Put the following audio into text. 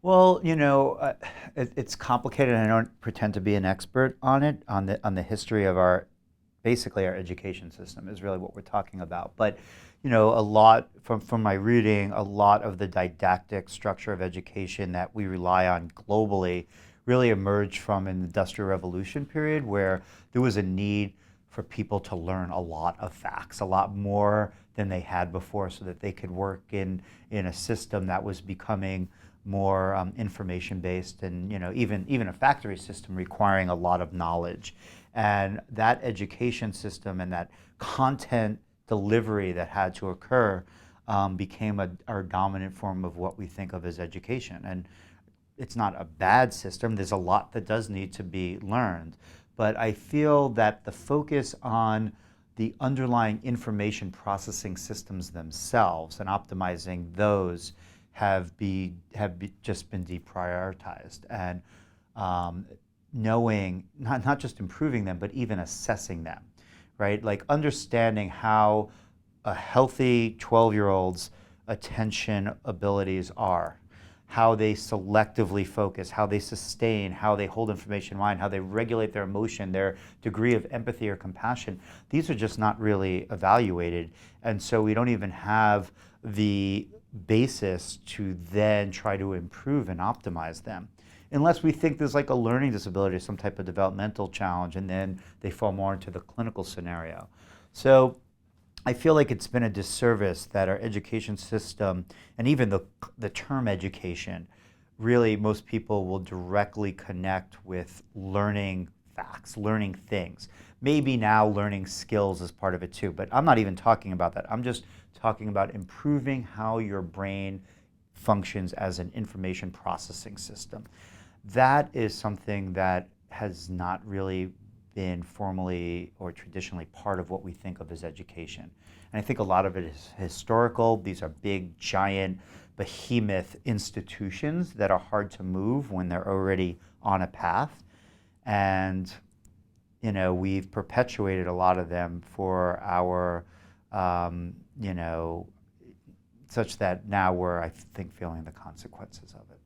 Well, it's complicated, and I don't pretend to be an expert on it, on the history of basically our education system is really what we're talking about. But, a lot from my reading, a lot of the didactic structure of education that we rely on globally really emerged from an industrial revolution period where there was a need for people to learn a lot of facts, a lot more than they had before, so that they could work in a system that was becoming more information based, and even a factory system requiring a lot of knowledge. And that education system and that content delivery that had to occur became our dominant form of what we think of as education. And it's not a bad system. There's a lot that does need to be learned. But I feel that the focus on the underlying information processing systems themselves and optimizing those just been deprioritized. And knowing, not just improving them, but even assessing them, right? Like understanding how a healthy 12-year-old's attention abilities are, how they selectively focus, how they sustain, how they hold information in mind, how they regulate their emotion, their degree of empathy or compassion. These are just not really evaluated. And so we don't even have the basis to then try to improve and optimize them. Unless we think there's like a learning disability or some type of developmental challenge, and then they fall more into the clinical scenario. So I feel like it's been a disservice that our education system, and even the term education, really most people will directly connect with learning facts, learning things. Maybe now learning skills is part of it too, but I'm not even talking about that. I'm just talking about improving how your brain functions as an information processing system. That is something that has not really been formally or traditionally part of what we think of as education. And I think a lot of it is historical. These are big, giant, behemoth institutions that are hard to move when they're already on a path. And we've perpetuated a lot of them for our, such that now we're, I think, feeling the consequences of it.